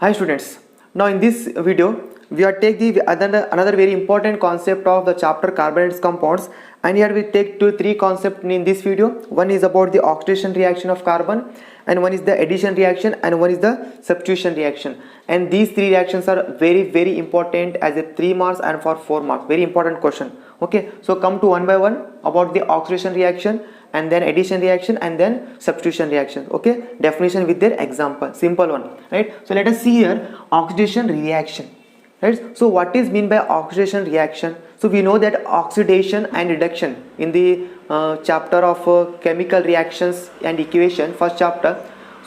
Hi students, now in this video we are take the another very important concept of the chapter carbonates compounds, and here we take three concepts in this video. One is about the oxidation reaction of carbon, and one is the addition reaction, and one is the substitution reaction. And these three reactions are very important as a 3 marks and for 4 marks. Very important question. Okay, so come to one by one about the oxidation reaction, and then addition reaction, and then substitution reaction. Okay, definition with their example, simple one, right? So let us see here oxidation reaction, right? So what is mean by oxidation reaction? So we know that oxidation and reduction in the chapter of chemical reactions and equation, first chapter.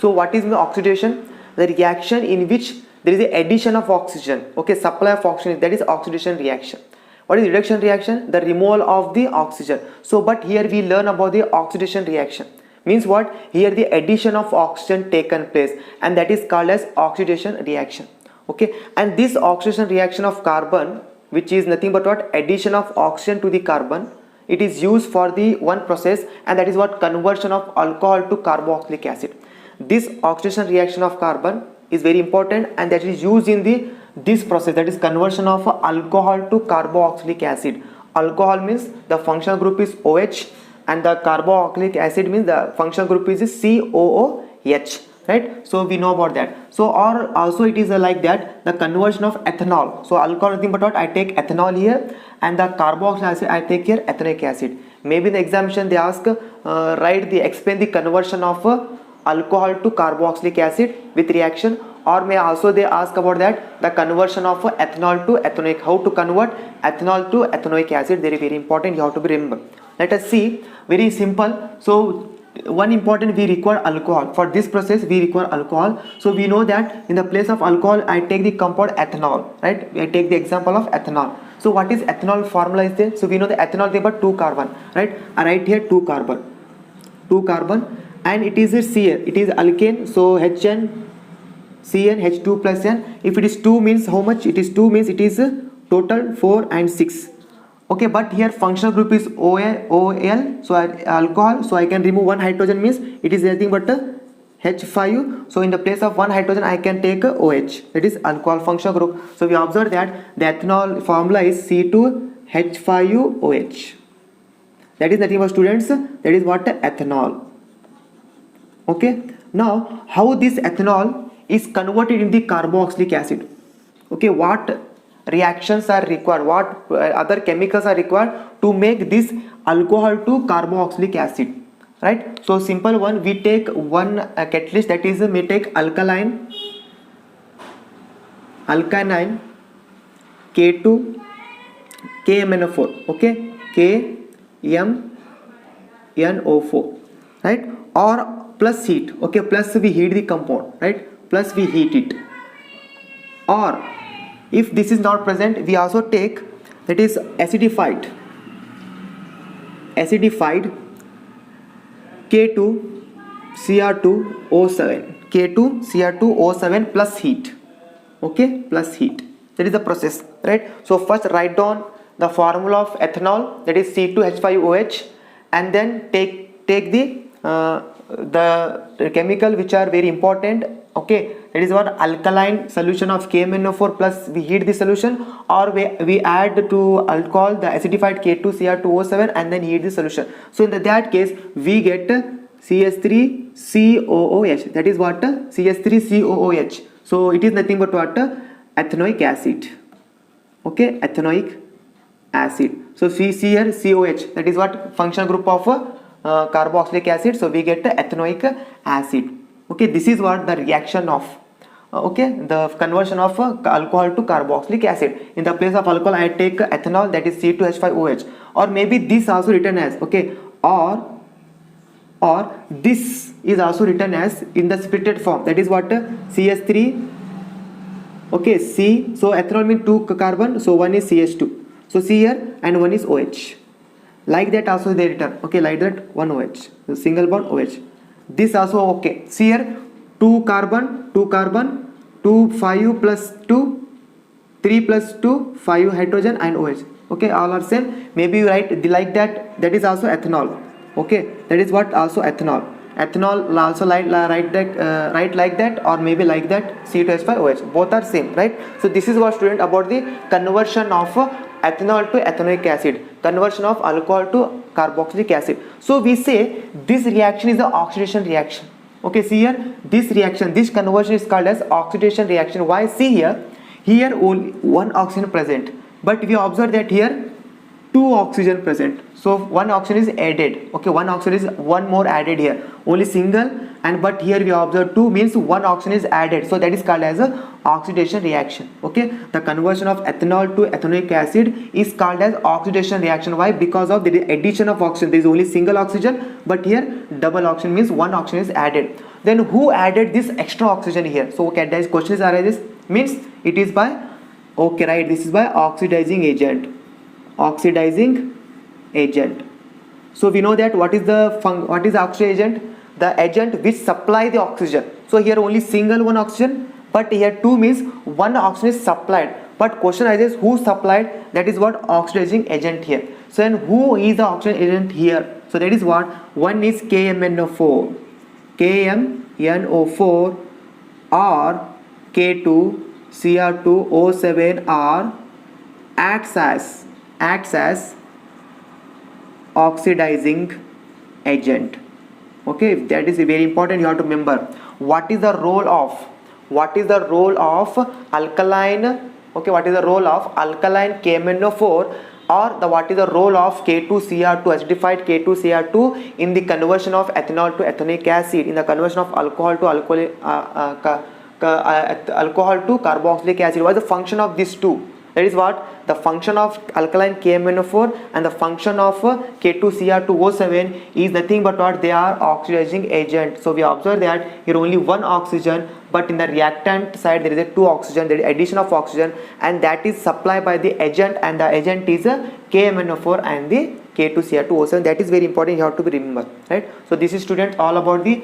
So what is oxidation? The reaction in which there is a addition of oxygen, okay, supply of oxygen, that is oxidation reaction. What is reduction reaction? The removal of the oxygen. So but here we learn about the oxidation reaction. Means what? Here the addition of oxygen taken place, and that is called as oxidation reaction. Okay, and this oxidation reaction of carbon, which is nothing but what? Addition of oxygen to the carbon, it is used for the one process, and that is what? Conversion of alcohol to carboxylic acid. This oxidation reaction of carbon is very important, and that is used in this process, that is conversion of alcohol to carboxylic acid. Alcohol means the functional group is OH, and the carboxylic acid means the functional group is COOH, right? So we know about that. So or also it is like that, the conversion of ethanol. So alcohol nothing but what? I take ethanol here, and the carboxylic acid I take here ethanoic acid. Maybe in the examination they ask explain the conversion of alcohol to carboxylic acid with reaction, or may also they ask about that the conversion of ethanol to ethanoic, how to convert ethanol to ethanoic acid. Very important, you have to be remember. Let us see, very simple. So one important, we require alcohol. For this process we require alcohol. So we know that in the place of alcohol I take the compound ethanol, right? I take the example of ethanol. So what is ethanol formula is there? So we know the ethanol there but 2 carbon, right? I write here 2 carbon, and it is a CN, it is alkane, so HN CN H2 plus N. If it is 2 means how much? It is 2 means it is total 4 and 6. Okay, but here functional group is OL, so alcohol, so I can remove one hydrogen, means it is nothing but H5. So in the place of one hydrogen I can take OH, that is alcohol functional group. So we observe that the ethanol formula is C2H5OH. That is nothing but students, that is what? Ethanol. Okay, now how this ethanol is converted in the carboxylic acid? Okay, what reactions are required, what other chemicals are required to make this alcohol to carboxylic acid, right? So simple one, we take one catalyst, that is we take alkaline K2 KMNO4, okay, KMNO4, right? Or plus heat, okay, plus we heat the compound, right? Plus we heat it. Or if this is not present, we also take, that is acidified K2Cr2O7 plus heat, okay, plus heat. That is the process, right? So first write down the formula of ethanol, that is C2H5OH, and then take the chemical which are very important, okay, that is what? Alkaline solution of KMNO4 plus we heat the solution, or we add to alcohol the acidified K2Cr2O7 and then heat the solution. So in that case we get CH3COOH, that is what? CH3COOH. So it is nothing but what? Ethanoic acid, okay, ethanoic acid. So we see here COH, that is what? Functional group of carboxylic acid. So we get ethanoic acid. Okay, this is what the reaction of okay, the conversion of alcohol to carboxylic acid. In the place of alcohol I take ethanol, that is C2H5OH, or maybe this also written as, okay, or this is also written as in the splitted form, that is what? CH3, okay, C. So ethanol means 2 carbon, so one is CH2, so C here, and one is OH. Like that also they written, okay, like that one OH, the single bond OH. This also okay. See here 2 carbon, 2 5 plus 2 3 plus 2 5 hydrogen and OH. Okay, all are same. Maybe you write like that, that is also ethanol. Okay, that is what? Also ethanol. ethanol also write like that, or maybe like that, C2H5OH, both are same, right? So this is what student about the conversion of ethanol to ethanoic acid, conversion of alcohol to carboxylic acid. So we say this reaction is the oxidation reaction. Okay, see here, this reaction, this conversion is called as oxidation reaction. Why? See here only one oxygen present, but we observe that here two oxygen present, so one oxygen is added. Okay, one oxygen is one more added here, only single, and but here we observe two, means one oxygen is added, so that is called as a oxidation reaction. Okay, the conversion of ethanol to ethanoic acid is called as oxidation reaction. Why? Because of the addition of oxygen. There is only single oxygen, but here double oxygen, means one oxygen is added. Then who added this extra oxygen here? So okay, this question is arises, means it is by, okay, right, this is by oxidizing agent. Oxidizing agent. So we know that what is the oxidizing agent? The agent which supply the oxygen. So here only single one oxygen, but here two, means one oxygen is supplied. But question arises, who supplied? That is what oxidizing agent here. So then who is the oxidizing agent here? So that is what, one is KMNO4, KMNO4, or K2Cr2O7 r acts as oxidizing agent. Okay, that is very important. You have to remember what is the role of alkaline. Okay, what is the role of alkaline KMNO4, or what is the role of K2Cr2, acidified K2Cr2 in the conversion of ethanol to ethanoic acid, in the conversion of alcohol to carboxylic acid. What is the function of these two? That is what the function of alkaline KMNO4 and the function of K2Cr2O7 is nothing but what they are oxidizing agent. So we observe that here only one oxygen, but in the reactant side there is a two oxygen, there is addition of oxygen, and that is supplied by the agent, and the agent is KMNO4 and the K2Cr2O7. That is very important, you have to be remember, right? So this is students all about the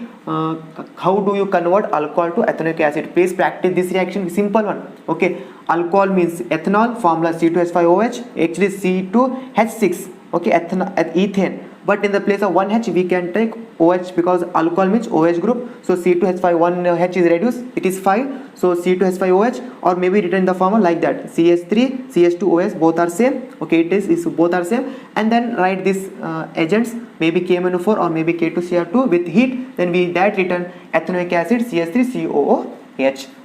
how do you convert alcohol to ethanoic acid. Please practice this reaction, simple one. Okay, alcohol means ethanol, formula C2H5OH, actually C2H6. Okay, ethane, but in the place of one H we can take OH, because alcohol means OH group. So C2H5, one H is reduced, it is 5, so C2H5OH, or maybe written in the formula like that, CH3 CH2OH, both are same. Okay, it is both are same, and then write these agents, maybe KMNO4 or maybe K2Cr2 with heat, then we that written ethanoic acid CH3COOH.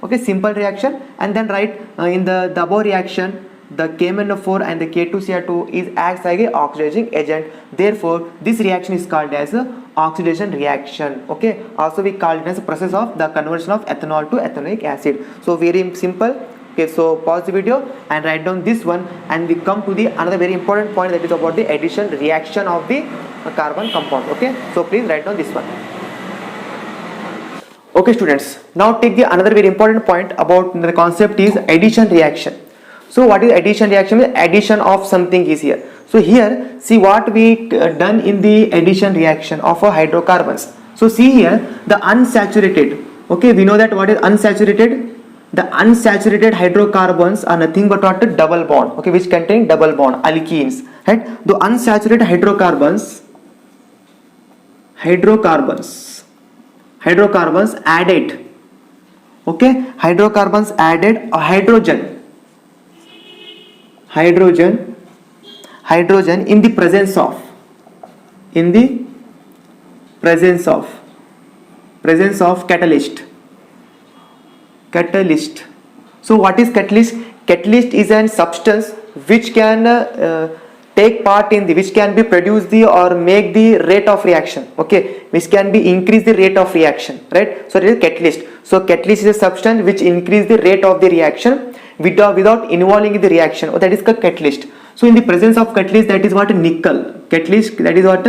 Okay, simple reaction, and then write in the above reaction the KMNO4 and the K2Cr2 is acts like a oxidizing agent. Therefore this reaction is called as a oxidation reaction. Okay, also we call it as a process of the conversion of ethanol to ethanoic acid. So very simple. Okay, so pause the video and write down this one, and we come to the another very important point, that is about the addition reaction of the carbon compound. Okay, so please write down this one. Okay students, now take the another very important point about the concept is addition reaction. So what is addition reaction? Addition of something is here. So here see what we done in the addition reaction of hydrocarbons. So see here the unsaturated. Okay, we know that what is unsaturated? The unsaturated hydrocarbons are nothing but what? Double bond. Okay, which contain double bond, alkenes. Right? The unsaturated hydrocarbons added. Okay, hydrocarbons added a hydrogen in the presence of catalyst. So what is catalyst? Catalyst is a substance which can take part in the, which can be produce the or make the rate of reaction. Okay, which can be increase the rate of reaction, right? So it is catalyst. So catalyst is a substance which increase the rate of the reaction without involving the reaction, or that is called catalyst. So in the presence of catalyst, that is what? Nickel. Catalyst, that is what?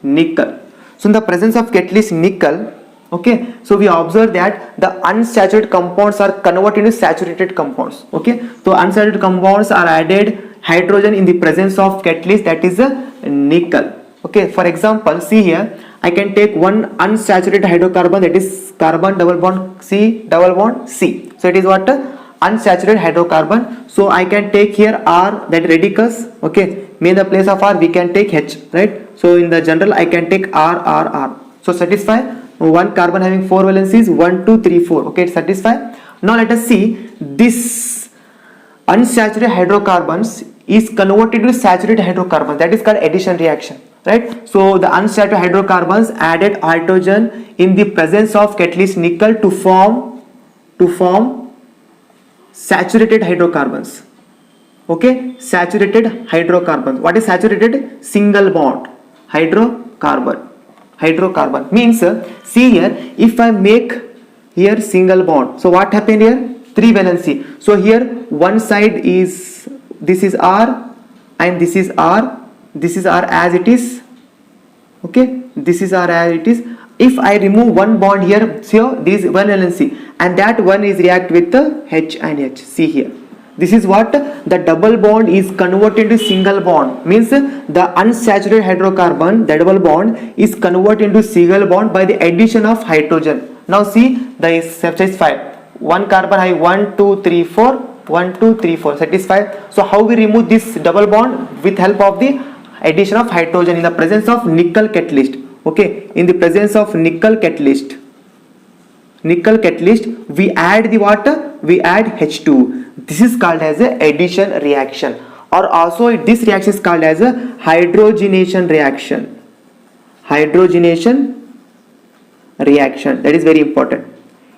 Nickel. So in the presence of catalyst nickel, okay, so we observe that the unsaturated compounds are converted into saturated compounds. Okay, so unsaturated compounds are added hydrogen in the presence of catalyst, that is nickel. Okay, for example, see here I can take one unsaturated hydrocarbon, that is carbon double bond C double bond C. So it is what? Unsaturated hydrocarbon. So I can take here R, that radicus. Okay, in the place of R we can take H, right? So in the general I can take R. So satisfy. One carbon having 4 valencies, 1 2 3 4. Okay, it's satisfy. Now let us see this unsaturated hydrocarbons is converted to saturated hydrocarbons. That is called addition reaction, right? So the unsaturated hydrocarbons added hydrogen in the presence of catalyst nickel to form saturated hydrocarbons. Okay, saturated hydrocarbons. What is saturated? Single bond hydrocarbon. Hydrocarbon means see here, if I make here single bond, so what happened here? 3 valency. So here one side is, this is R and this is R, this is R as it is. Okay, this is R as it is. If I remove one bond here, so this one valency, and that one is react with the H and H. See here, this is what the double bond is converted to single bond, means the unsaturated hydrocarbon, the double bond is converted into single bond by the addition of hydrogen. Now see the satisfied. One carbon have 1 2 3 4, 1 2 3 4, satisfied. So how we remove this double bond? With help of the addition of hydrogen in the presence of nickel catalyst. Okay, in the presence of nickel catalyst, we add the water, we add H2. This is called as a addition reaction, or also this reaction is called as a hydrogenation reaction. Hydrogenation reaction, that is very important.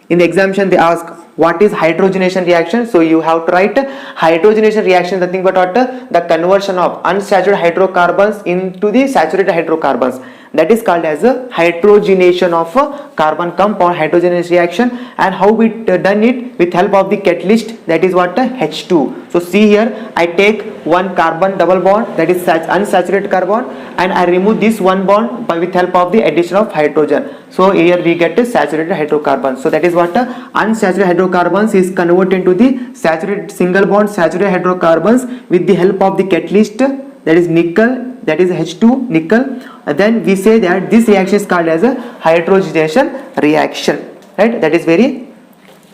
In the examination they ask what is hydrogenation reaction, so you have to write hydrogenation reaction, nothing but what? The conversion of unsaturated hydrocarbons into the saturated hydrocarbons. That is called as a hydrogenation of a carbon compound, hydrogenation reaction. And how we done it? With help of the catalyst, that is what? H2. So see here, I take one carbon double bond, that is unsaturated carbon, and I remove this one bond by with help of the addition of hydrogen. So here we get a saturated hydrocarbon. So that is what? Unsaturated hydrocarbons is converted into the saturated single bond saturated hydrocarbons with the help of the catalyst, that is nickel, that is H2 nickel. Then we say that this reaction is called as a hydrogenation reaction, right? That is very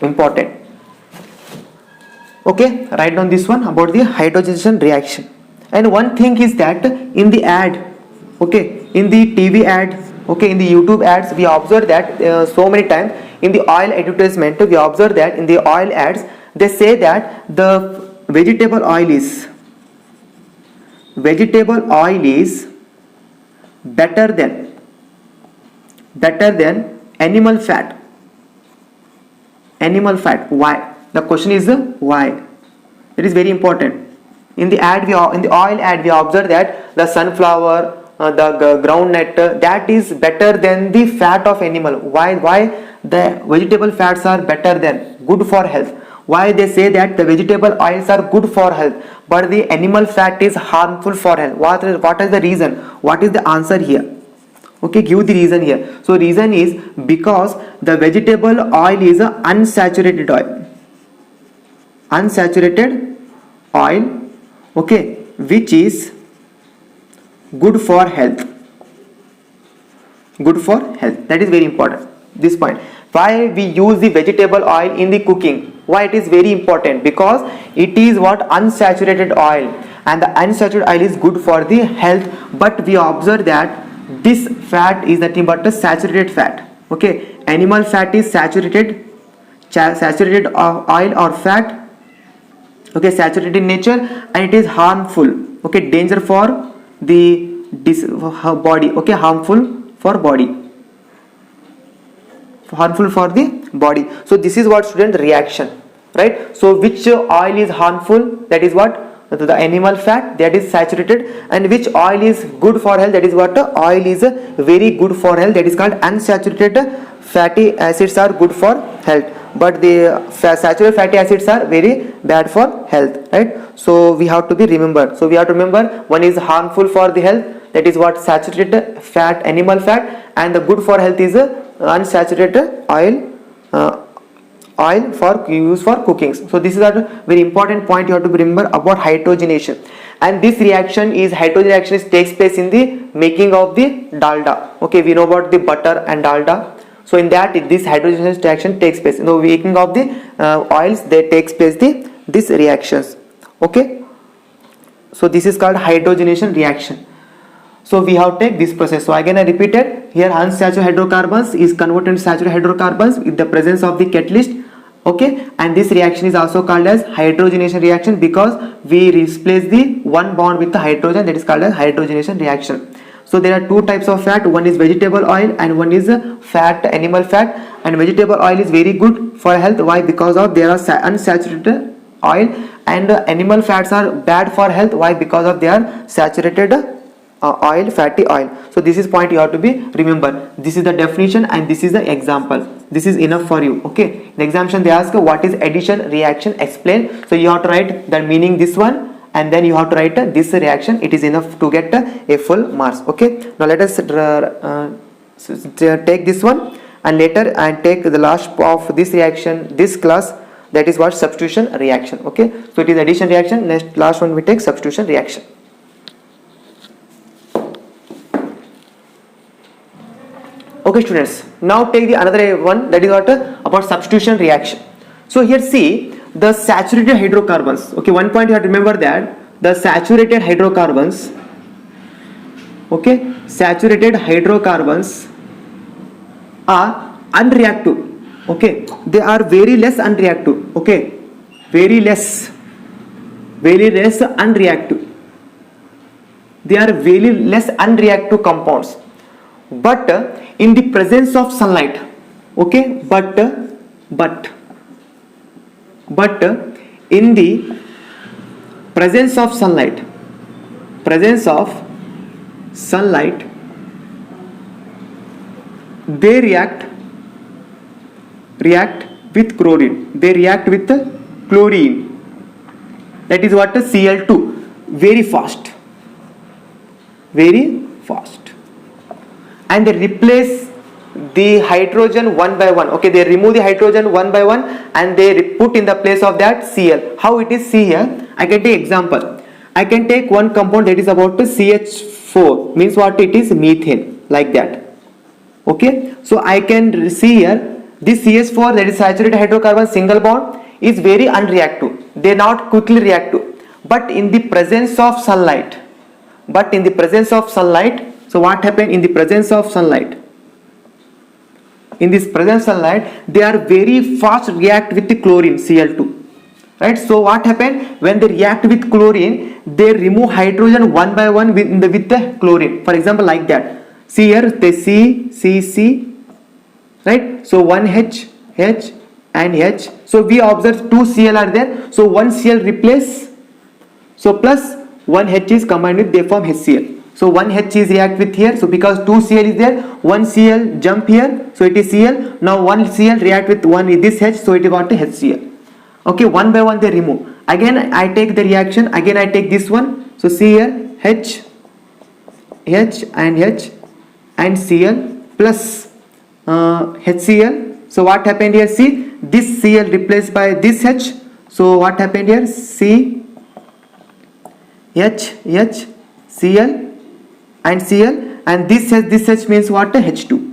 important. Okay, write down this one about the hydrogenation reaction. And one thing is that in the ad, okay, in the TV ad, okay, in the YouTube ads, we observe that so many times in the oil advertisement, we observe that in the oil ads they say that the vegetable oil is better than animal fat. Why? The question is why? It is very important. In the oil ad we observe that the sunflower, the groundnut, that is better than the fat of animal. Why the vegetable fats are better than, good for health? Why they say that the vegetable oils are good for health but the animal fat is harmful for health? What is the reason? What is the answer here? Okay, give the reason here. So reason is because the vegetable oil is a unsaturated oil, okay, which is good for health. That is very important, this point. Why we use the vegetable oil in the cooking? Why it is very important? Because it is what? Unsaturated oil, and the unsaturated oil is good for the health. But we observe that this fat is nothing but a saturated fat. Okay, animal fat is saturated oil or fat, okay, saturated in nature, and it is harmful, okay, danger for the body, okay, harmful for the body. So this is what, student, reaction, right? So which oil is harmful? That is what? The animal fat, that is saturated. And which oil is good for health? That is what? Oil is very good for health, that is called unsaturated fatty acids are good for health, but the saturated fatty acids are very bad for health, right? So we have to be remembered. So we have to remember, one is harmful for the health, that is what? Saturated fat, animal fat, and the good for health is unsaturated oil for use for cooking. So this is a very important point you have to remember about hydrogenation. And this reaction takes place in the making of the dalda. Okay, we know about the butter and dalda. So in that, this hydrogenation reaction takes place. In the making of the oils, there takes place these reactions. Okay, so this is called hydrogenation reaction. So we have take this process. So again I repeated, here unsaturated hydrocarbons is converted into saturated hydrocarbons with the presence of the catalyst. Okay, and this reaction is also called as hydrogenation reaction because we replace the one bond with the hydrogen, that is called as hydrogenation reaction. So there are two types of fat, one is vegetable oil and one is fat, animal fat. And vegetable oil is very good for health. Why? Because of there are unsaturated oil, and animal fats are bad for health. Why? Because of they are saturated oil, fatty oil. So this is point you have to be remember. This is the definition and this is the example. This is enough for you. Okay, in examination they ask what is addition reaction, explain. So you have to write the meaning this one, and then you have to write this reaction. It is enough to get a full marks. Okay, now let us take this one, and later and take the last of this reaction, this class, that is what substitution reaction. Okay, so it is addition reaction. Next last one we take substitution reaction. Okay students, now take the another one, that is what about substitution reaction. So here see the saturated hydrocarbons. Okay, one point you have to remember that the saturated hydrocarbons, okay, saturated hydrocarbons are unreactive. Okay, they are very less unreactive. Okay, very less unreactive. They are very less unreactive compounds, but in the presence of sunlight, okay, but in the presence of sunlight, they react with chlorine. They react with chlorine. That is what Cl2, very fast, and they replace the hydrogen one by one. Okay, they remove the hydrogen one by one and they put in the place of that Cl. How it is, see here, I can take example. I can take one compound that is about CH4, means what it is, methane, like that. Okay, so I can see here this CH4, that is saturated hydrocarbon single bond, is very unreactive. They not quickly reactive, but in the presence of sunlight, so what happened in the presence of sunlight? In this presence of sunlight, they are very fast react with the chlorine, Cl2. Right? So what happened when they react with chlorine? They remove hydrogen one by one with the chlorine. For example, like that. See here, they C, right? So one H and H. So we observe two Cl are there. So one Cl replace. So plus one H is combined with, they form HCl. So one H is react with here. So because two Cl is there, one Cl jump here. So it is Cl. Now one Cl react with one this H. So it is what HCl. Okay, one by one they remove. Again I take the reaction. Again I take this one. So see here, H and Cl plus HCl. So what happened here? See, this Cl replaced by this H. So what happened here? C H Cl and Cl, and this H means what? H2.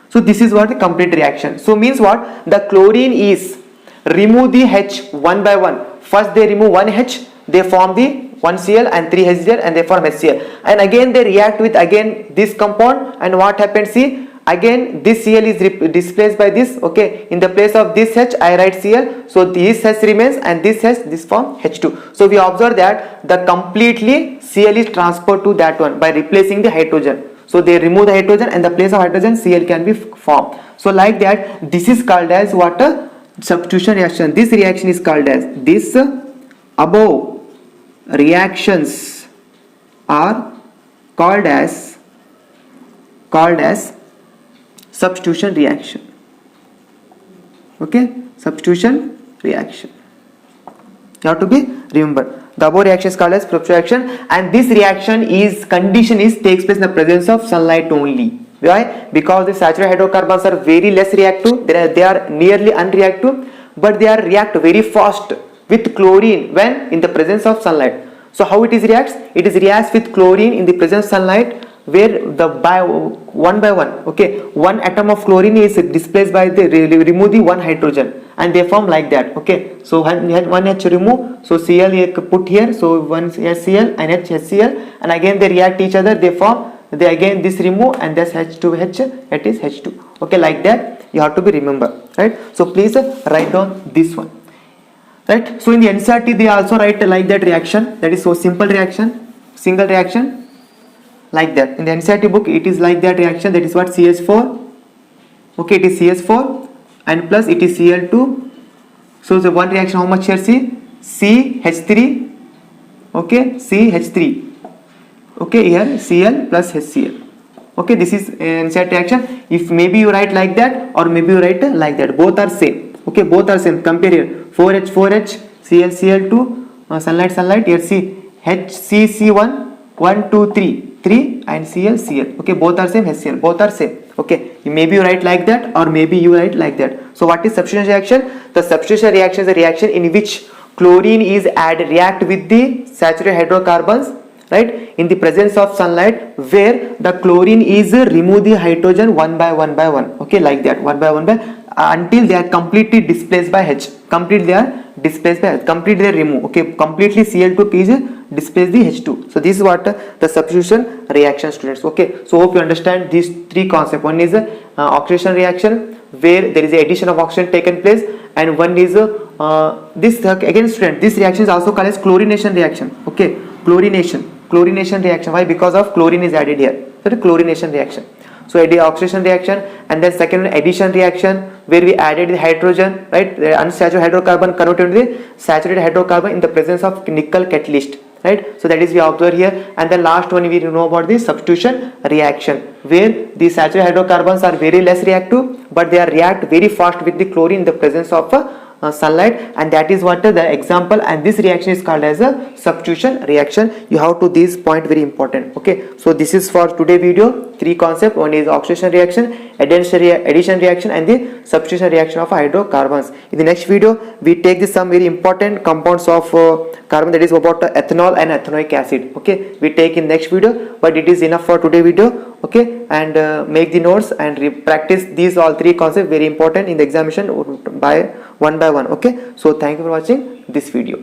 So this is what the complete reaction. So means what? The chlorine is remove the H one by one. First they remove one H, they form the one Cl and 3 HCl and they form HCl. And again they react with again this compound, and what happens? See, again this Cl is displaced by this. Okay, in the place of this H I write Cl. So this H remains and this H, this form H2. So we observe that the completely Cl is transferred to that one by replacing the hydrogen. So they remove the hydrogen and the place of hydrogen Cl can be formed. So like that, this is called as what? A substitution reaction. This reaction is called as, this above reactions are called as substitution reaction. Okay, substitution reaction. You have to be remember. The above reaction is called as substitution reaction, and this reaction is takes place in the presence of sunlight only. Why? Because the saturated hydrocarbons are very less reactive. They are nearly unreactive, but they are react very fast with chlorine when in the presence of sunlight. So how it is reacts? It is reacts with chlorine in the presence of sunlight where the by one, okay, one atom of chlorine is displaced by the remove the one hydrogen and they form like that. Okay, so one H remove, so Cl put here, so one HCl and HCl, and again they react each other, they form, they again this remove and this H2H, it is H2. Okay, like that you have to be remember, right? So please write down this one, right? So in the NCERT they also write like that reaction, that is so simple reaction, single reaction, like that. In the NCERT book it is like that reaction, that is what CH4, okay, it is CH4 and plus it is Cl2. So the one reaction, how much here, see, CH3, okay, CH3, okay, here Cl plus HCl. Okay, this is NCERT reaction. If maybe you write like that or maybe you write like that, both are same. Okay, both are same. Compare here, 4H, Cl, Cl2, sunlight, here see, HCC1, 1, 2, 3 and Cl. Okay, both are same, HCl, both are same. Okay, maybe you write like that or maybe you write like that. So what is substitution reaction? The substitution reaction is a reaction in which chlorine is react with the saturated hydrocarbons, right, in the presence of sunlight, where the chlorine is remove the hydrogen one by one. Okay, like that, one by until they are completely displaced by H. Completely they are displaced by H. Completely they remove. Okay, completely Cl2 is displace the H2. So this is what the substitution reaction, students. Okay, so hope you understand these three concepts. One is oxidation reaction, where there is a addition of oxygen taken place, and one is this again, student, this reaction is also called as chlorination reaction. Okay, chlorination reaction. Why? Because of chlorine is added here. So the chlorination reaction. So oxidation reaction, and then second one, addition reaction, where we added the hydrogen, right, the unsaturated hydrocarbon converted into the saturated hydrocarbon in the presence of nickel catalyst, right? So that is we observe here. And then last one we know about the substitution reaction, where the saturated hydrocarbons are very less reactive, but they are react very fast with the chlorine in the presence of sunlight, and that is what the example, and this reaction is called as a substitution reaction. You have to this point very important. Okay, so this is for today video, three concept. One is oxidation reaction, addition reaction, and the substitution reaction of hydrocarbons. In the next video we take this some very important compounds of carbon, that is about ethanol and ethanoic acid. Okay, we take in next video, but it is enough for today video. Okay, and make the notes and practice these all three concepts, very important in the examination by one. Okay, so thank you for watching this video.